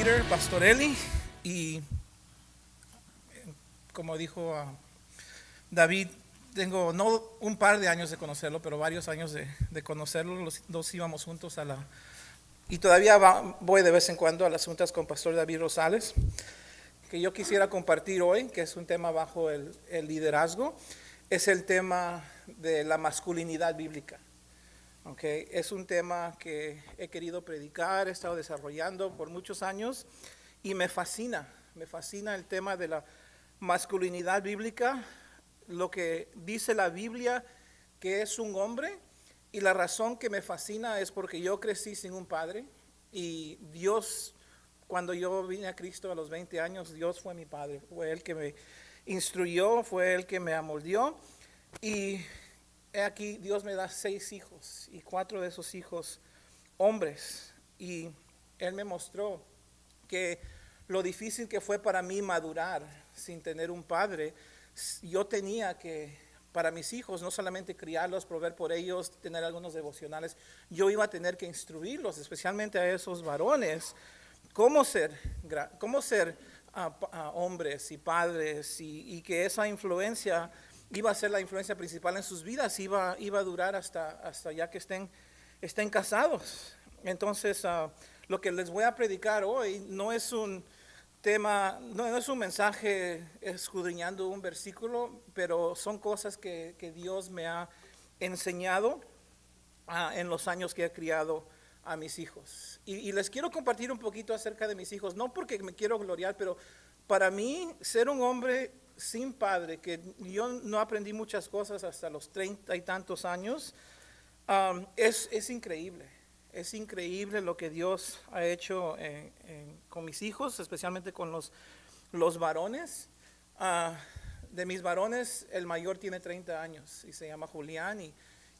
Peter Pastorelli y como dijo David, tengo no un par de años de conocerlo, pero varios años de conocerlo. Los dos íbamos juntos y todavía voy de vez en cuando a las juntas con Pastor David Rosales, que yo quisiera compartir hoy, que es un tema bajo el liderazgo, es el tema de la masculinidad bíblica. Okay. Es un tema que he querido predicar, he estado desarrollando por muchos años y me fascina el tema de la masculinidad bíblica, lo que dice la Biblia que es un hombre, y la razón que me fascina es porque yo crecí sin un padre y Dios, cuando yo vine a Cristo a los 20 años, Dios fue mi padre, fue Él que me instruyó, fue Él que me amoldeó y aquí Dios me da 6 hijos y 4 de esos hijos hombres, y Él me mostró que lo difícil que fue para mí madurar sin tener un padre. Yo tenía que, para mis hijos, no solamente criarlos, proveer por ellos, tener algunos devocionales, yo iba a tener que instruirlos, especialmente a esos varones, cómo ser hombres y padres, y que esa influencia iba a ser la influencia principal en sus vidas, iba a durar hasta ya que estén casados. Entonces, lo que les voy a predicar hoy no es un tema, no es un mensaje escudriñando un versículo, pero son cosas que Dios me ha enseñado en los años que he criado a mis hijos. Y les quiero compartir un poquito acerca de mis hijos, no porque me quiero gloriar, pero para mí ser un hombre sin padre, que yo no aprendí muchas cosas hasta los 30 y tantos años, es increíble. Es increíble lo que Dios ha hecho con mis hijos, especialmente con los varones. De mis varones, el mayor tiene 30 años y se llama Julián,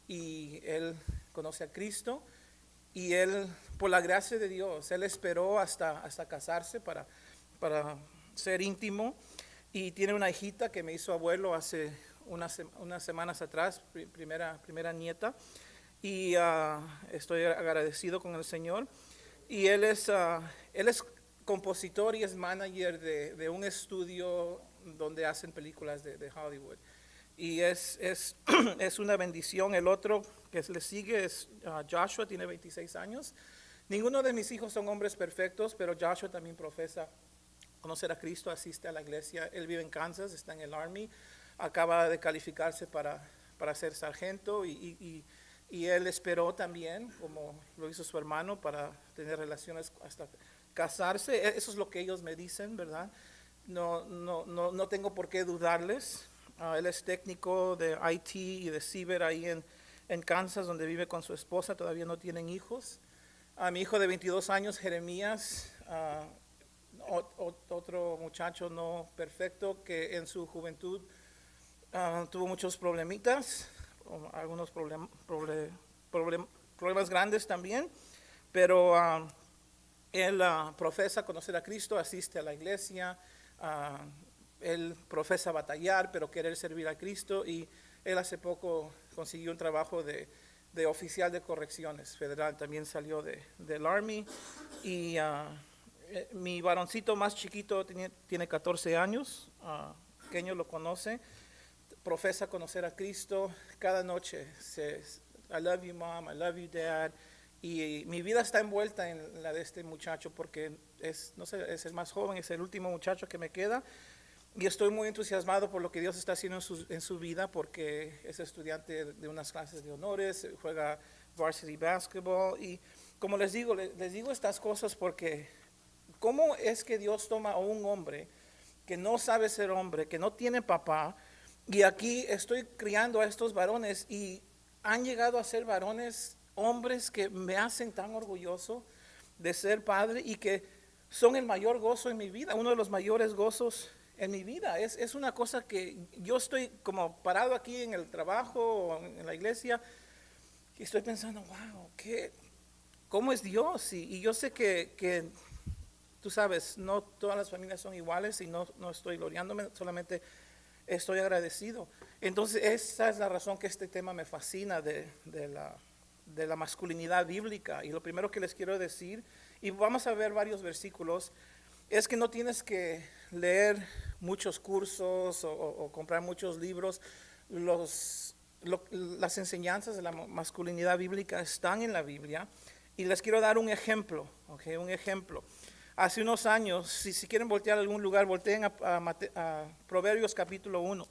y él conoce a Cristo, y él, por la gracia de Dios, él esperó hasta casarse para ser íntimo, y tiene una hijita que me hizo abuelo hace unas semanas atrás, primera nieta, y estoy agradecido con el Señor. Y él es compositor y es manager de un estudio donde hacen películas de Hollywood, y es una bendición. El otro que le sigue es Joshua, tiene 26 años. Ninguno de mis hijos son hombres perfectos, pero Joshua también profesa conocer a Cristo, asiste a la iglesia. Él vive en Kansas, está en el Army, acaba de calificarse para ser sargento, y él esperó también, como lo hizo su hermano, para tener relaciones hasta casarse. Eso es lo que ellos me dicen, ¿verdad? No tengo por qué dudarles. Él es técnico de IT y de ciber ahí en Kansas, donde vive con su esposa, todavía no tienen hijos. Mi hijo de 22 años, Jeremías, otro muchacho no perfecto, que en su juventud tuvo muchos problemitas, algunos problemas grandes también, pero él profesa conocer a Cristo, asiste a la iglesia, él profesa batallar, pero querer servir a Cristo, y él hace poco consiguió un trabajo de oficial de correcciones federal, también salió del Army. Y mi varoncito más chiquito tiene 14 años, pequeño, lo conoce, profesa conocer a Cristo cada noche. I love you, mom, I love you, dad. Y mi vida está envuelta en la de este muchacho porque es el más joven, es el último muchacho que me queda. Y estoy muy entusiasmado por lo que Dios está haciendo en su vida, porque es estudiante de unas clases de honores, juega varsity basketball. Y como les digo estas cosas porque ¿cómo es que Dios toma a un hombre que no sabe ser hombre, que no tiene papá, y aquí estoy criando a estos varones y han llegado a ser varones, hombres que me hacen tan orgulloso de ser padre y que son el mayor gozo en mi vida, uno de los mayores gozos en mi vida? Es una cosa que yo estoy como parado aquí en el trabajo o en la iglesia y estoy pensando, wow, ¿cómo es Dios? Y yo sé que tú sabes, no todas las familias son iguales, y no estoy gloriándome, solamente estoy agradecido. Entonces esa es la razón que este tema me fascina de la masculinidad bíblica. Y lo primero que les quiero decir, Y vamos a ver varios versículos. Es que no tienes que leer muchos cursos o comprar muchos libros. Las enseñanzas de la masculinidad bíblica están en la Biblia. Y les quiero dar un ejemplo, ¿okay? Un ejemplo. Hace unos años, si quieren voltear a algún lugar, volteen a Proverbios capítulo 1.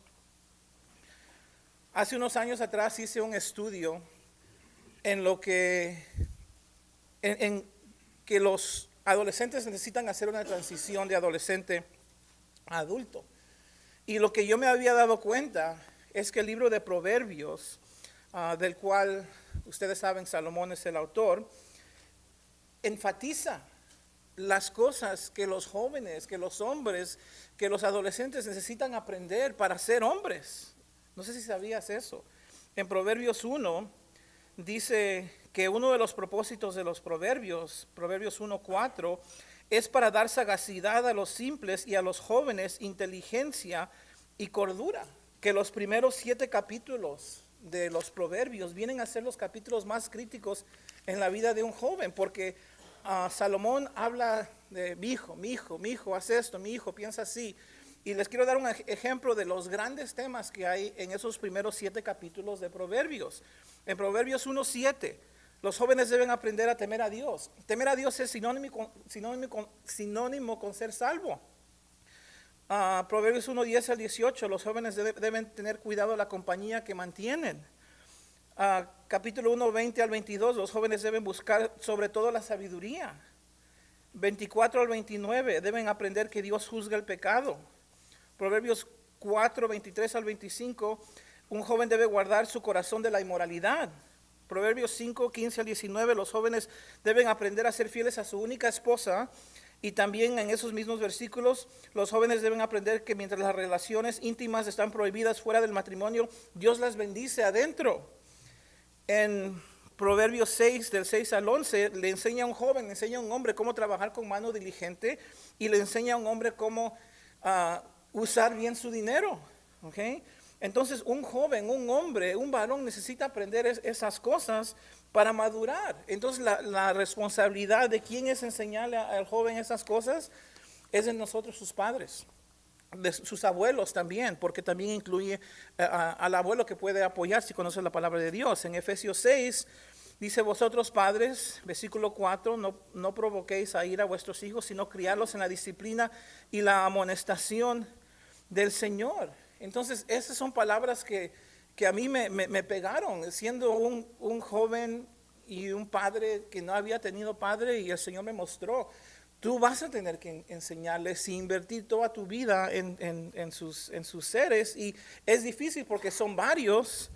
Hace unos años atrás hice un estudio en que los adolescentes necesitan hacer una transición de adolescente a adulto. Y lo que yo me había dado cuenta es que el libro de Proverbios, del cual ustedes saben Salomón es el autor, enfatiza las cosas que los jóvenes, que los hombres, que los adolescentes necesitan aprender para ser hombres. No sé si sabías eso. En Proverbios 1 dice que uno de los propósitos de los Proverbios 1:4, es para dar sagacidad a los simples y a los jóvenes inteligencia y cordura. Que los primeros 7 capítulos de los Proverbios vienen a ser los capítulos más críticos en la vida de un joven, porque Salomón habla de mi hijo, haz esto, mi hijo, piensa así. Y les quiero dar un ejemplo de los grandes temas que hay en esos primeros 7 capítulos de Proverbios. En Proverbios 1:7, los jóvenes deben aprender a temer a Dios. Temer a Dios es sinónimo con ser salvo. Proverbios 1:10 al 18, los jóvenes deben tener cuidado de la compañía que mantienen. Capítulo 1, 20 al 22, los jóvenes deben buscar sobre todo la sabiduría. 24 al 29, deben aprender que Dios juzga el pecado. Proverbios 4, 23 al 25, un joven debe guardar su corazón de la inmoralidad. Proverbios 5, 15 al 19, los jóvenes deben aprender a ser fieles a su única esposa. Y también en esos mismos versículos, los jóvenes deben aprender que mientras las relaciones íntimas están prohibidas fuera del matrimonio, Dios las bendice adentro. En Proverbios 6, del 6 al 11, le enseña a un joven, le enseña a un hombre cómo trabajar con mano diligente y le enseña a un hombre cómo usar bien su dinero. ¿Okay? Entonces un joven, un hombre, un varón necesita aprender esas cosas para madurar. Entonces la responsabilidad de quién es enseñarle al joven esas cosas es de nosotros, sus padres, de sus abuelos también, porque también incluye al abuelo que puede apoyar si conoce la palabra de Dios. En Efesios 6 dice: vosotros padres, versículo 4, no provoquéis a ira a vuestros hijos, sino criarlos en la disciplina y la amonestación del Señor. Entonces esas son palabras que a mí me pegaron, siendo un joven y un padre que no había tenido padre, y el Señor me mostró: tú vas a tener que enseñarles y invertir toda tu vida en sus seres. Y es difícil porque son varios,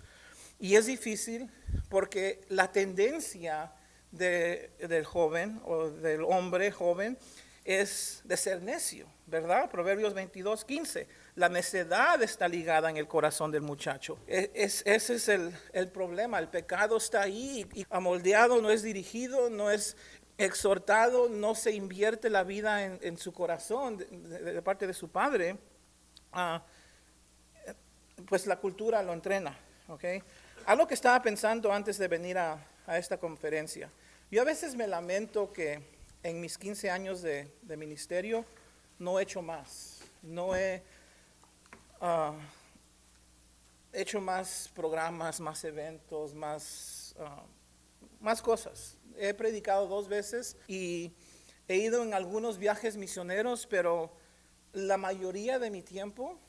y es difícil porque la tendencia del joven o del hombre joven es de ser necio, ¿verdad? Proverbios 22:15, la necedad está ligada en el corazón del muchacho. Ese es el problema, el pecado está ahí y amoldeado, no es dirigido, no es exhortado, no se invierte la vida en su corazón de parte de su padre. Pues la cultura lo entrena, ¿ok? Algo que estaba pensando antes de venir a esta conferencia, yo a veces me lamento que en mis 15 años de ministerio no he hecho más, no he hecho más programas, más eventos, más cosas. He predicado 2 veces y he ido en algunos viajes misioneros, pero la mayoría de mi tiempo,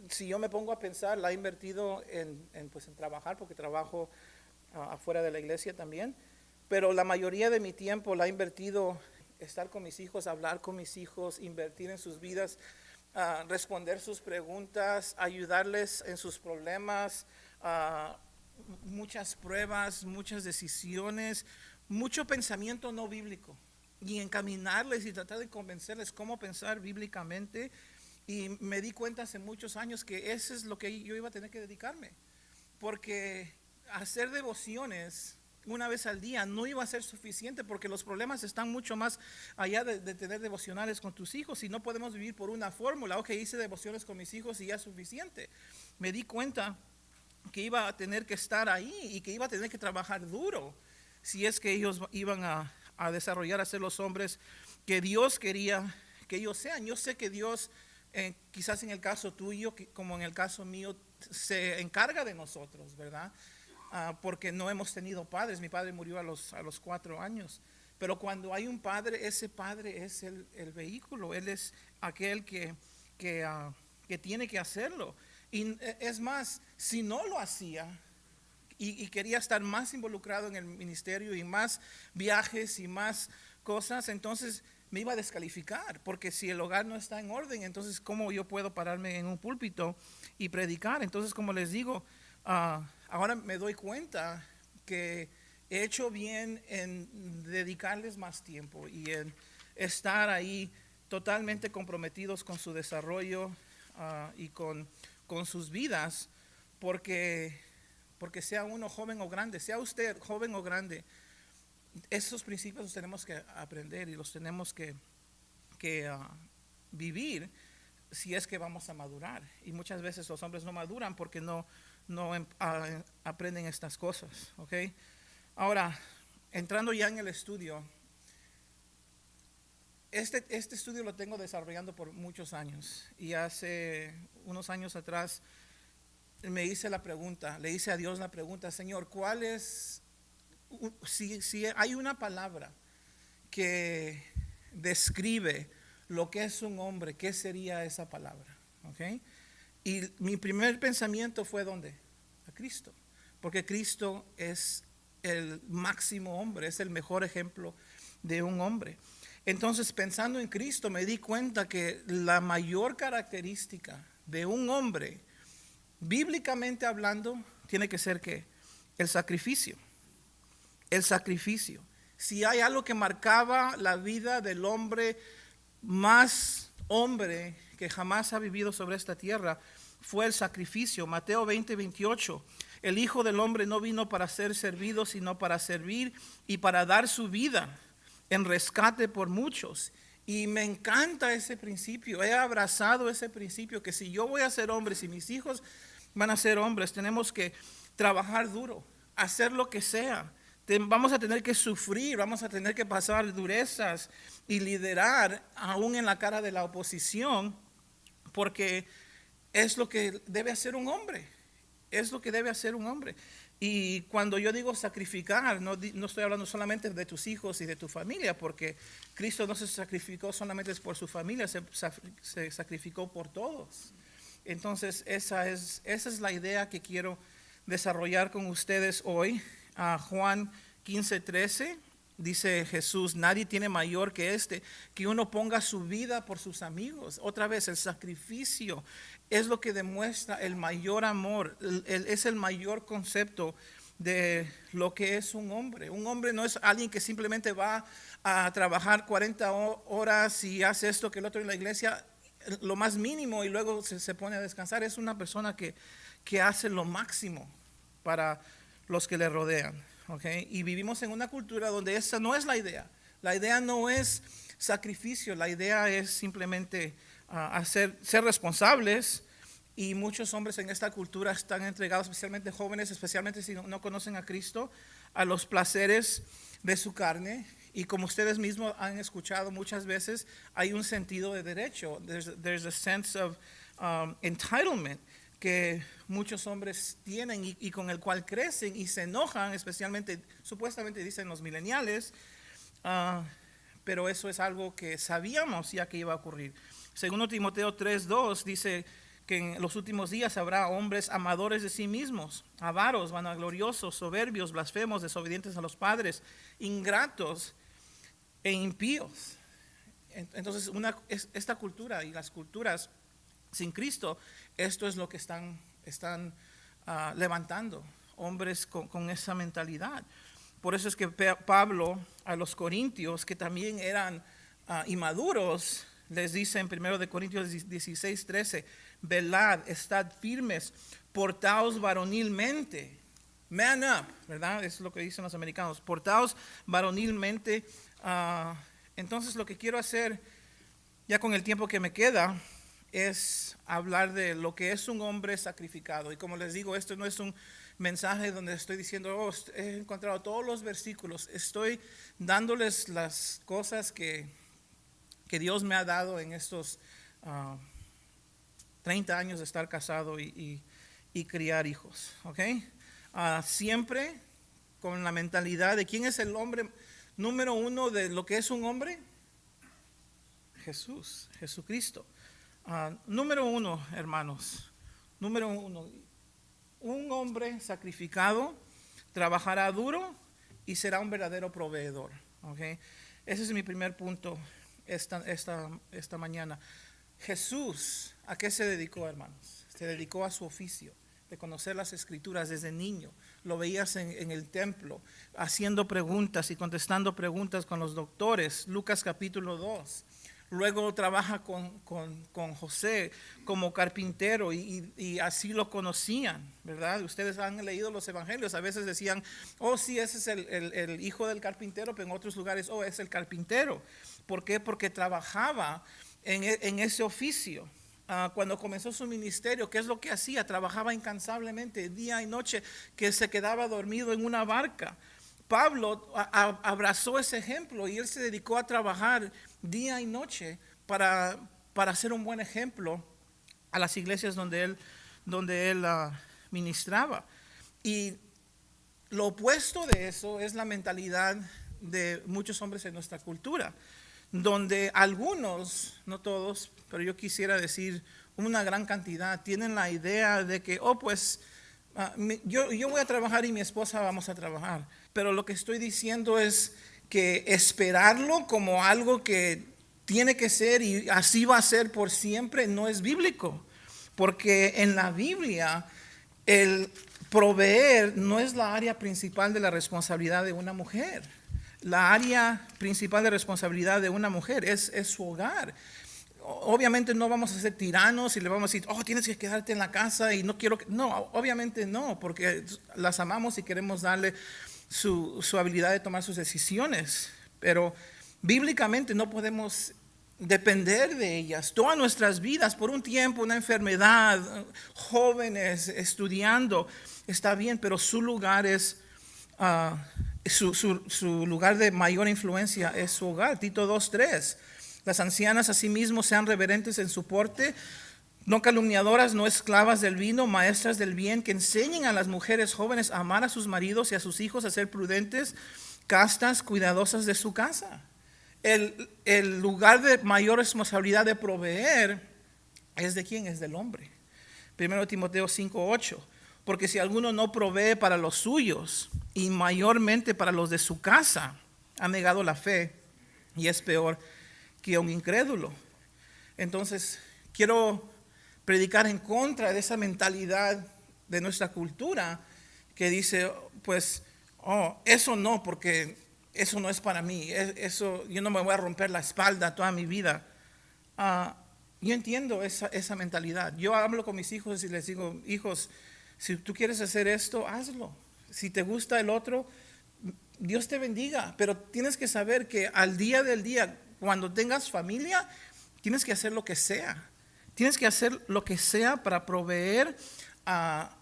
si yo me pongo a pensar, la he invertido en trabajar, porque trabajo afuera de la iglesia también. Pero la mayoría de mi tiempo la he invertido estar con mis hijos, hablar con mis hijos, invertir en sus vidas, responder sus preguntas, ayudarles en sus problemas, muchas pruebas, muchas decisiones, mucho pensamiento no bíblico, y encaminarles y tratar de convencerles cómo pensar bíblicamente. Y me di cuenta hace muchos años que eso es lo que yo iba a tener que dedicarme, porque hacer devociones una vez al día no iba a ser suficiente, porque los problemas están mucho más allá de tener devocionales con tus hijos, y no podemos vivir por una fórmula: ok, hice devociones con mis hijos y ya es suficiente. Me di cuenta que iba a tener que estar ahí y que iba a tener que trabajar duro si es que ellos iban a a desarrollar, a ser los hombres que Dios quería que ellos sean. Yo sé que Dios, quizás en el caso tuyo, como en el caso mío, se encarga de nosotros, ¿verdad? Porque no hemos tenido padres. Mi padre murió a los 4 años. Pero cuando hay un padre, ese padre es el vehículo. Él es aquel que tiene que hacerlo. Y es más, si no lo hacía y quería estar más involucrado en el ministerio y más viajes y más cosas, entonces me iba a descalificar, porque si el hogar no está en orden, entonces ¿cómo yo puedo pararme en un púlpito y predicar? Entonces, como les digo, ahora me doy cuenta que he hecho bien en dedicarles más tiempo y en estar ahí totalmente comprometidos con su desarrollo y con sus vidas, porque sea uno joven o grande, sea usted joven o grande, esos principios los tenemos que aprender y los tenemos que vivir si es que vamos a madurar. Y muchas veces los hombres no maduran porque no aprenden estas cosas, ¿ok? Ahora, entrando ya en el estudio, este estudio lo tengo desarrollando por muchos años, y hace unos años atrás le hice a Dios la pregunta: Señor, ¿cuál es, si hay una palabra que describe lo que es un hombre, qué sería esa palabra? ¿Okay? Y mi primer pensamiento fue ¿dónde? A Cristo, porque Cristo es el máximo hombre, es el mejor ejemplo de un hombre. Entonces, pensando en Cristo, me di cuenta que la mayor característica de un hombre, bíblicamente hablando, tiene que ser ¿qué? El sacrificio. El sacrificio. Si hay algo que marcaba la vida del hombre más hombre que jamás ha vivido sobre esta tierra, fue el sacrificio. Mateo 20:28. El Hijo del Hombre no vino para ser servido, sino para servir y para dar su vida en rescate por muchos. Y me encanta ese principio. He abrazado ese principio, que si yo voy a ser hombre, si mis hijos van a ser hombres, tenemos que trabajar duro, hacer lo que sea. Vamos a tener que sufrir, vamos a tener que pasar durezas y liderar aún en la cara de la oposición, porque es lo que debe hacer un hombre. Es lo que debe hacer un hombre. Y cuando yo digo sacrificar, no estoy hablando solamente de tus hijos y de tu familia, porque Cristo no se sacrificó solamente por su familia, se sacrificó por todos. Entonces esa es la idea que quiero desarrollar con ustedes hoy. Juan 15:13 dice Jesús: nadie tiene mayor que que uno ponga su vida por sus amigos. Otra vez, el sacrificio es lo que demuestra el mayor amor, es el mayor concepto de lo que es un hombre. Un hombre no es alguien que simplemente va a trabajar 40 horas y hace esto que el otro en la iglesia, lo más mínimo, y luego se pone a descansar. Es una persona que hace lo máximo para los que le rodean. ¿Okay? Y vivimos en una cultura donde esa no es la idea. La idea no es sacrificio, la idea es simplemente ser responsables. Y muchos hombres en esta cultura están entregados, especialmente jóvenes, especialmente si no conocen a Cristo, a los placeres de su carne. Y como ustedes mismos han escuchado muchas veces, hay un sentido de derecho. There's a sense of entitlement que muchos hombres tienen y con el cual crecen y se enojan, especialmente, supuestamente dicen los millennials, pero eso es algo que sabíamos ya que iba a ocurrir. Segundo Timoteo 3:2 dice que en los últimos días habrá hombres amadores de sí mismos, avaros, vanagloriosos, soberbios, blasfemos, desobedientes a los padres, ingratos e impíos. Entonces esta cultura y las culturas sin Cristo, esto es lo que están levantando, hombres con esa mentalidad. Por eso es que Pablo a los corintios, que también eran inmaduros, les dice en 1 Corintios 16:13: velad, estad firmes, portaos varonilmente. Man up, ¿verdad? Eso es lo que dicen los americanos. Portaos varonilmente. Entonces lo que quiero hacer, ya con el tiempo que me queda, es hablar de lo que es un hombre sacrificado. Y como les digo, esto no es un mensaje donde estoy diciendo, he encontrado todos los versículos, estoy dándoles las cosas que Dios me ha dado en estos 30 años de estar casado y criar hijos, ¿ok? Siempre con la mentalidad de quién es el hombre número uno de lo que es un hombre. Jesucristo. Número uno, hermanos, número uno, un hombre sacrificado trabajará duro y será un verdadero proveedor, ¿ok? Ese es mi primer punto esta mañana. Jesús, ¿a qué se dedicó, hermanos? Se dedicó a su oficio de conocer las escrituras desde niño. Lo veías en el templo, haciendo preguntas y contestando preguntas con los doctores. Lucas capítulo 2. Luego trabaja con José como carpintero y así lo conocían, ¿verdad? Ustedes han leído los evangelios, a veces decían, sí, ese es el hijo del carpintero, pero en otros lugares, es el carpintero. ¿Por qué? Porque trabajaba en ese oficio. Cuando comenzó su ministerio, ¿qué es lo que hacía? Trabajaba incansablemente, día y noche, que se quedaba dormido en una barca. Pablo abrazó ese ejemplo y él se dedicó a trabajar día y noche para ser un buen ejemplo a las iglesias donde él ministraba. Y lo opuesto de eso es la mentalidad de muchos hombres en nuestra cultura, donde algunos, no todos, pero yo quisiera decir una gran cantidad, tienen la idea de que, yo voy a trabajar y mi esposa vamos a trabajar. Pero lo que estoy diciendo es que esperarlo como algo que tiene que ser y así va a ser por siempre no es bíblico. Porque en la Biblia el proveer no es la área principal de la responsabilidad de una mujer. La área principal de responsabilidad de una mujer es su hogar. Obviamente no vamos a ser tiranos y le vamos a decir, tienes que quedarte en la casa y no quiero que... No, obviamente no, porque las amamos y queremos darle su habilidad de tomar sus decisiones. Pero bíblicamente no podemos depender de ellas. Todas nuestras vidas, por un tiempo, una enfermedad, jóvenes estudiando, está bien, pero su lugar es... su lugar de mayor influencia es su hogar. Tito 2:3. Las ancianas asimismo sean reverentes en su porte, no calumniadoras, no esclavas del vino, maestras del bien, que enseñen a las mujeres jóvenes a amar a sus maridos y a sus hijos, a ser prudentes, castas, cuidadosas de su casa. El lugar de mayor responsabilidad de proveer es de quién, es del hombre. 1 Timoteo 5:8. Porque si alguno no provee para los suyos y mayormente para los de su casa, ha negado la fe y es peor que un incrédulo. Entonces, quiero predicar en contra de esa mentalidad de nuestra cultura que dice, eso no, porque eso no es para mí, eso, yo no me voy a romper la espalda toda mi vida. Yo entiendo esa mentalidad. Yo hablo con mis hijos y les digo, hijos, si tú quieres hacer esto, hazlo. Si te gusta el otro, Dios te bendiga, pero tienes que saber que al día del día, cuando tengas familia, tienes que hacer lo que sea. Tienes que hacer lo que sea para proveer a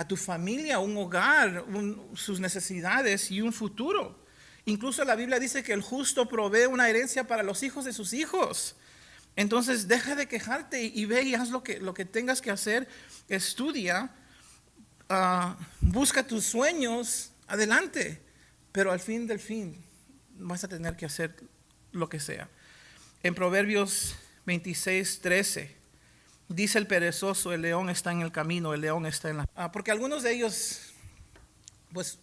tu familia un hogar, sus necesidades y un futuro. Incluso la Biblia dice que el justo provee una herencia para los hijos de sus hijos. Entonces deja de quejarte y ve y haz lo que tengas que hacer. Estudia, busca tus sueños, adelante. Pero al fin del fin vas a tener que hacer lo que sea. En Proverbios 26:13 dice el perezoso, el león está en el camino, el león está en la... porque algunos de ellos,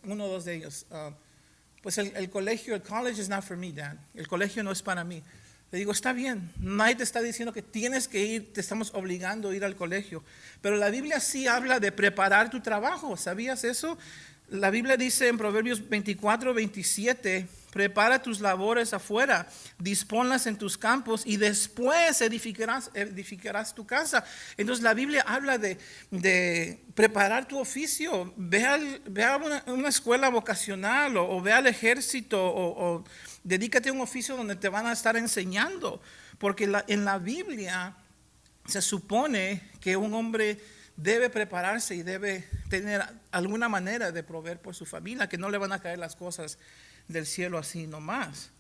uno o dos de ellos, el colegio, el college is not for me, Dad. El colegio no es para mí. Le digo, está bien, nadie te está diciendo que tienes que ir, te estamos obligando a ir al colegio. Pero la Biblia sí habla de preparar tu trabajo, ¿sabías eso? La Biblia dice en Proverbios 24:27, prepara tus labores afuera, disponlas en tus campos y después edificarás tu casa. Entonces la Biblia habla de preparar tu oficio. Ve a una escuela vocacional o ve al ejército o dedícate a un oficio donde te van a estar enseñando. Porque en la Biblia se supone que un hombre debe prepararse y debe tener alguna manera de proveer por su familia, que no le van a caer las cosas del cielo así nomás.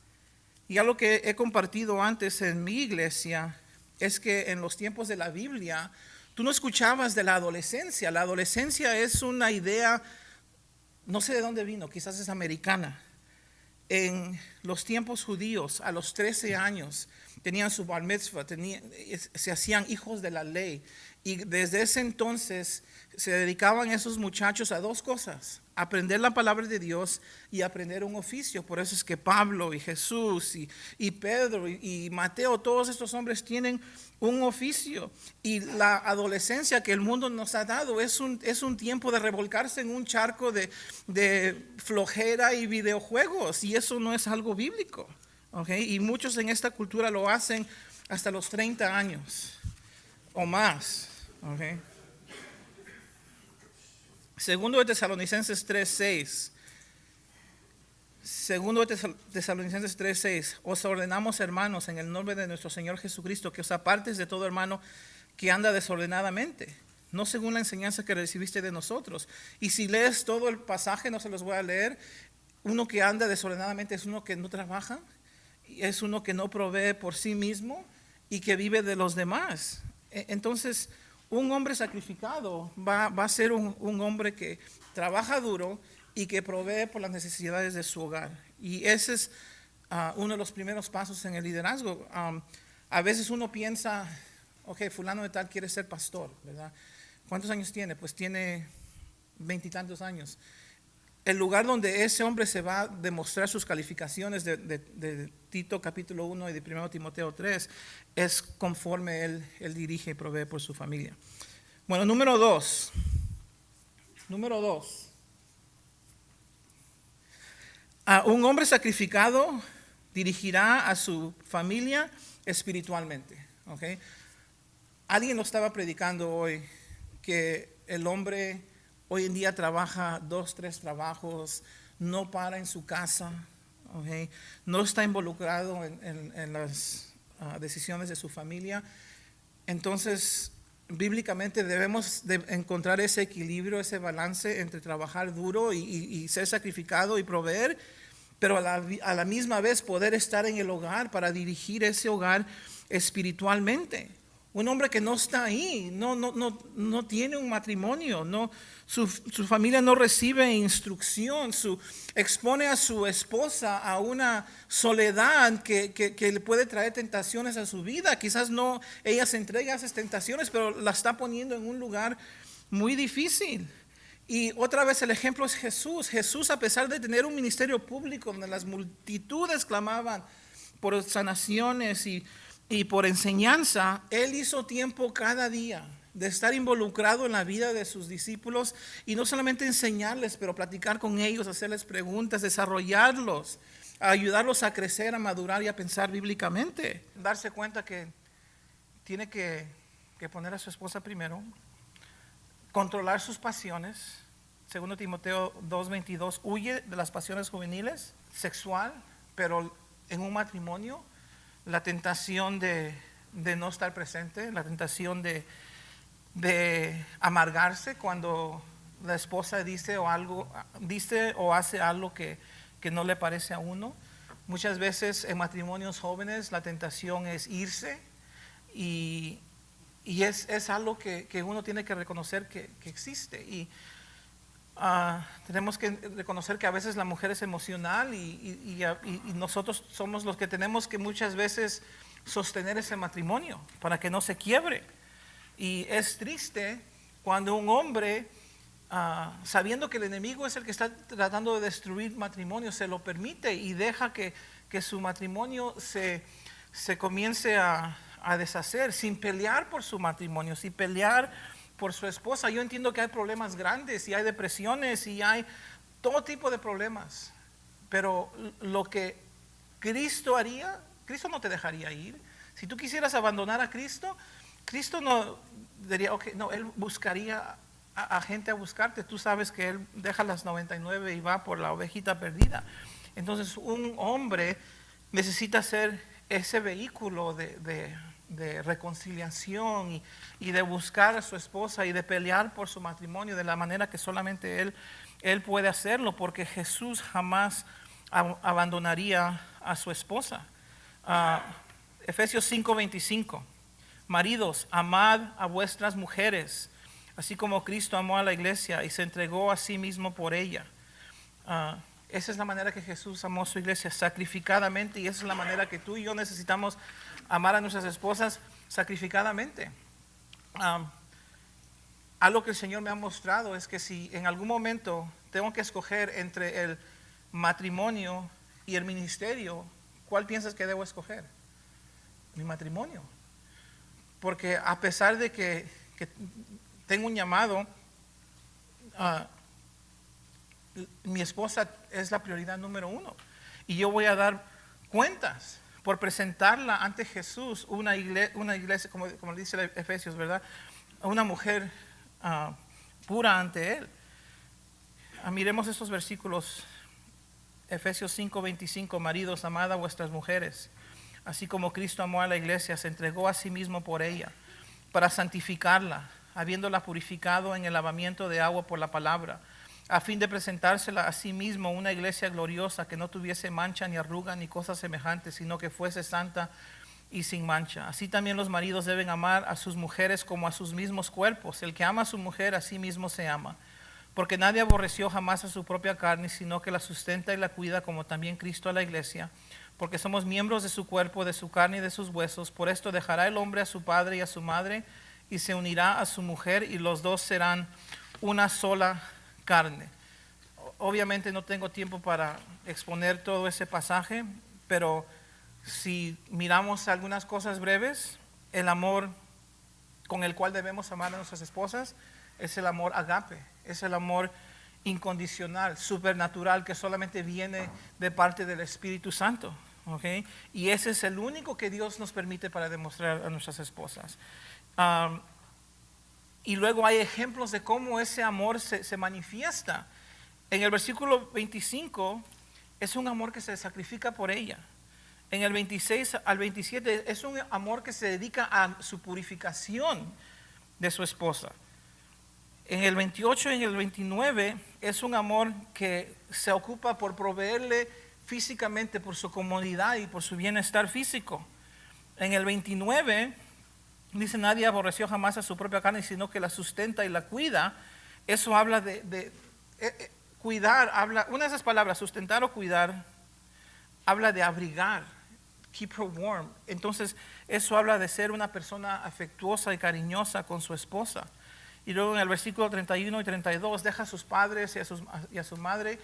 Y algo que he compartido antes en mi iglesia es que en los tiempos de la Biblia tú no escuchabas de la adolescencia. La adolescencia es una idea, no sé de dónde vino, quizás es americana. En los tiempos judíos, a los 13 años, tenían su bar mitzvah, se hacían hijos de la ley. Y desde ese entonces se dedicaban esos muchachos a dos cosas: aprender la palabra de Dios y aprender un oficio. Por eso es que Pablo y Jesús y Pedro y Mateo, todos estos hombres tienen un oficio. Y la adolescencia que el mundo nos ha dado es un tiempo de revolcarse en un charco de flojera y videojuegos, y eso no es algo bíblico, ¿okay? Y muchos en esta cultura lo hacen hasta los 30 años o más, ¿okay? Segundo de Tesalonicenses 3:6. Segundo de Tesalonicenses 3:6. Os ordenamos, hermanos, en el nombre de nuestro Señor Jesucristo, que os apartes de todo hermano que anda desordenadamente, no según la enseñanza que recibiste de nosotros. Y si lees todo el pasaje, no se los voy a leer. Uno que anda desordenadamente es uno que no trabaja, es uno que no provee por sí mismo y que vive de los demás. Entonces, un hombre sacrificado va a ser un hombre que trabaja duro y que provee por las necesidades de su hogar. Y ese es uno de los primeros pasos en el liderazgo. A veces uno piensa, ok, fulano de tal quiere ser pastor, ¿verdad? ¿Cuántos años tiene? Pues tiene 20 y tantos años. El lugar donde ese hombre se va a demostrar sus calificaciones de Tito capítulo 1 y de 1 Timoteo 3 es conforme él dirige y provee por su familia. Bueno, número dos. Un hombre sacrificado dirigirá a su familia espiritualmente, ¿okay? Alguien lo estaba predicando hoy, que el hombre hoy en día trabaja 2, 3 trabajos, no para en su casa, ¿okay? No está involucrado en las decisiones de su familia. Entonces, bíblicamente debemos de encontrar ese equilibrio, ese balance entre trabajar duro y ser sacrificado y proveer, pero a la misma vez poder estar en el hogar para dirigir ese hogar espiritualmente. Un hombre que no está ahí, no tiene un matrimonio, su familia no recibe instrucción, expone a su esposa a una soledad que le puede traer tentaciones a su vida. Quizás no ella se entrega a esas tentaciones, pero la está poniendo en un lugar muy difícil. Y otra vez el ejemplo es Jesús. Jesús, a pesar de tener un ministerio público donde las multitudes clamaban por sanaciones y por enseñanza, él hizo tiempo cada día de estar involucrado en la vida de sus discípulos y no solamente enseñarles, pero platicar con ellos, hacerles preguntas, desarrollarlos, ayudarlos a crecer, a madurar y a pensar bíblicamente. Darse cuenta que tiene que poner a su esposa primero, controlar sus pasiones. Segundo Timoteo 2:22, huye de las pasiones juveniles, sexual, pero en un matrimonio, la tentación de no estar presente, la tentación de amargarse cuando la esposa dice o hace algo que no le parece a uno. Muchas veces en matrimonios jóvenes la tentación es irse y es algo que uno tiene que reconocer que existe. Y tenemos que reconocer que a veces la mujer es emocional y nosotros somos los que tenemos que muchas veces sostener ese matrimonio para que no se quiebre. Y es triste cuando un hombre, sabiendo que el enemigo es el que está tratando de destruir matrimonio, se lo permite y deja que su matrimonio se comience a deshacer sin pelear por su matrimonio, sin pelear por su esposa. Yo entiendo que hay problemas grandes y hay depresiones y hay todo tipo de problemas, pero lo que Cristo haría, Cristo no te dejaría ir. Si tú quisieras abandonar a Cristo, Cristo no diría, okay, no, Él buscaría a gente a buscarte. Tú sabes que Él deja las 99 y va por la ovejita perdida. Entonces un hombre necesita ser ese vehículo de reconciliación y de buscar a su esposa y de pelear por su matrimonio de la manera que solamente él puede hacerlo, porque Jesús jamás abandonaría a su esposa. Efesios 5:25, maridos, amad a vuestras mujeres, así como Cristo amó a la iglesia y se entregó a sí mismo por ella. Esa es la manera que Jesús amó a su iglesia, sacrificadamente, y esa es la manera que tú y yo necesitamos amar a nuestras esposas sacrificadamente. Algo que el Señor me ha mostrado es que si en algún momento tengo que escoger entre el matrimonio y el ministerio, ¿cuál piensas que debo escoger? Mi matrimonio. Porque a pesar de que tengo un llamado, mi esposa es la prioridad número uno. Y yo voy a dar cuentas por presentarla ante Jesús, una iglesia como dice Efesios, ¿verdad? Una mujer pura ante Él. Miremos estos versículos. Efesios 5:25, maridos, amad a vuestras mujeres, así como Cristo amó a la iglesia, se entregó a sí mismo por ella, para santificarla, habiéndola purificado en el lavamiento de agua por la palabra, a fin de presentársela a sí mismo una iglesia gloriosa, que no tuviese mancha ni arruga ni cosas semejantes, sino que fuese santa y sin mancha. Así también los maridos deben amar a sus mujeres como a sus mismos cuerpos. El que ama a su mujer, a sí mismo se ama. Porque nadie aborreció jamás a su propia carne, sino que la sustenta y la cuida, como también Cristo a la iglesia, porque somos miembros de su cuerpo, de su carne y de sus huesos. Por esto dejará el hombre a su padre y a su madre, y se unirá a su mujer, y los dos serán una sola carne. Obviamente no tengo tiempo para exponer todo ese pasaje, pero si miramos algunas cosas breves, el amor con el cual debemos amar a nuestras esposas es el amor agape, es el amor incondicional, supernatural, que solamente viene de parte del Espíritu Santo. ¿Okay? Y ese es el único que Dios nos permite para demostrar a nuestras esposas. Y luego hay ejemplos de cómo ese amor se manifiesta. En el versículo 25 es un amor que se sacrifica por ella. En el 26 al 27 es un amor que se dedica a su purificación de su esposa. En el 28 y en el 29 es un amor que se ocupa por proveerle físicamente por su comodidad y por su bienestar físico. En el 29 dice: nadie aborreció jamás a su propia carne, sino que la sustenta y la cuida. Eso habla de cuidar, una de esas palabras, sustentar o cuidar, habla de abrigar, keep her warm. Entonces eso habla de ser una persona afectuosa y cariñosa con su esposa. Y luego en el versículo 31 y 32 deja a sus padres y a su madre.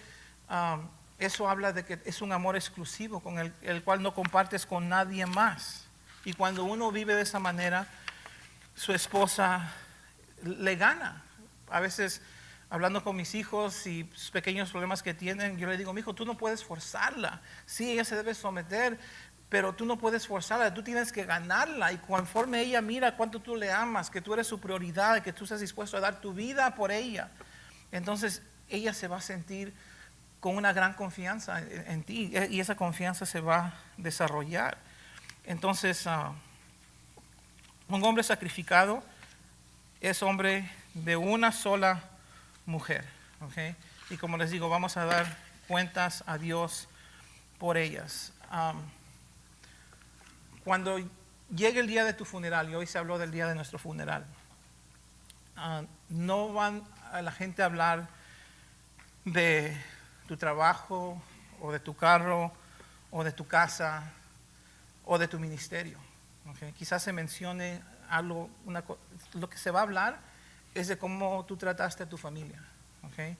Eso habla de que es un amor exclusivo con el cual no compartes con nadie más. Y cuando uno vive de esa manera, su esposa le gana. A veces, hablando con mis hijos y pequeños problemas que tienen, yo le digo: mi hijo, tú no puedes forzarla. Sí, ella se debe someter, pero tú no puedes forzarla, tú tienes que ganarla. Y conforme ella mira cuánto tú le amas, que tú eres su prioridad, que tú estás dispuesto a dar tu vida por ella, entonces ella se va a sentir con una gran confianza en ti, y esa confianza se va a desarrollar. Entonces, un hombre sacrificado es hombre de una sola mujer, ¿okay? Y como les digo, vamos a dar cuentas a Dios por ellas. Cuando llegue el día de tu funeral, y hoy se habló del día de nuestro funeral, no van a la gente a hablar de tu trabajo, o de tu carro, o de tu casa, o de tu ministerio. ¿Okay? Quizás se mencione algo, lo que se va a hablar es de cómo tú trataste a tu familia. ¿Okay?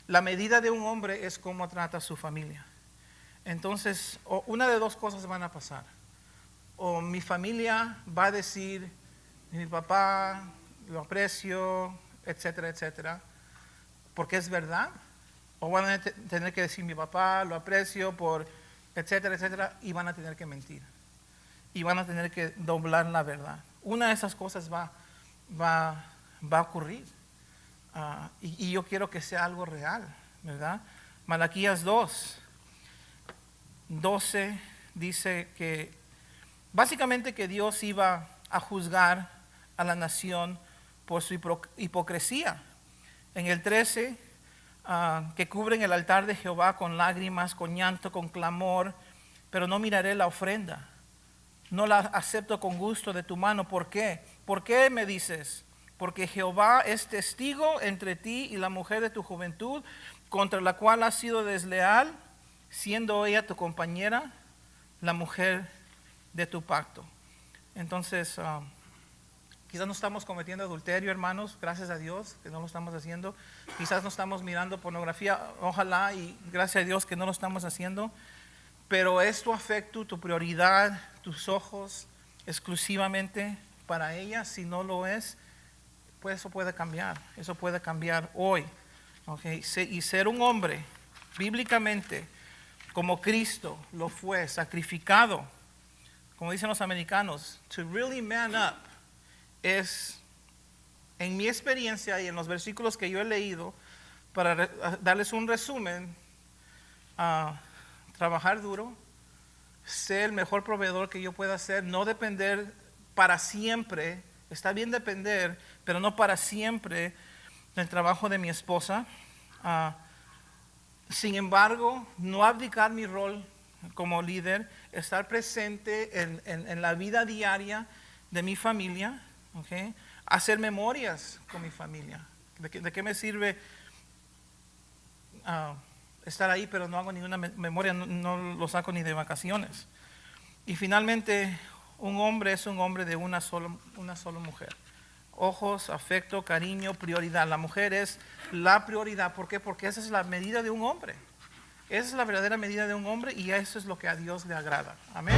La medida de un hombre es cómo trata a su familia. Entonces, una de dos cosas van a pasar. O mi familia va a decir: mi papá lo aprecio, etcétera, etcétera, porque es verdad. O van a tener que decir: mi papá lo aprecio por etcétera, etcétera, y van a tener que mentir. Y van a tener que doblar la verdad. Una de esas cosas va a ocurrir. Y yo quiero que sea algo real, ¿verdad? Malaquías 2:12 dice que básicamente que Dios iba a juzgar a la nación por su hipocresía. En el 13, que cubren el altar de Jehová con lágrimas, con llanto, con clamor, pero no miraré la ofrenda. No la acepto con gusto de tu mano. ¿Por qué? ¿Por qué me dices? Porque Jehová es testigo entre ti y la mujer de tu juventud, contra la cual has sido desleal, siendo ella tu compañera, la mujer de tu pacto. Entonces, quizás no estamos cometiendo adulterio, hermanos, gracias a Dios que no lo estamos haciendo. Quizás no estamos mirando pornografía, ojalá y gracias a Dios que no lo estamos haciendo. Pero es tu afecto, tu prioridad, tus ojos exclusivamente para ella. Si no lo es, pues eso puede cambiar hoy. Okay. Y ser un hombre, bíblicamente, como Cristo lo fue, sacrificado, como dicen los americanos, to really man up, es, en mi experiencia y en los versículos que yo he leído, para darles un resumen, trabajar duro, ser el mejor proveedor que yo pueda ser, no depender para siempre, está bien depender, pero no para siempre del trabajo de mi esposa. Sin embargo, no abdicar mi rol como líder, estar presente en la vida diaria de mi familia, ¿okay? Hacer memorias con mi familia. ¿De qué me sirve estar ahí, pero no hago ninguna memoria, no lo saco ni de vacaciones? Y finalmente, un hombre es un hombre de una sola mujer. Ojos, afecto, cariño, prioridad. La mujer es la prioridad. ¿Por qué? Porque esa es la medida de un hombre. Esa es la verdadera medida de un hombre y eso es lo que a Dios le agrada. Amén.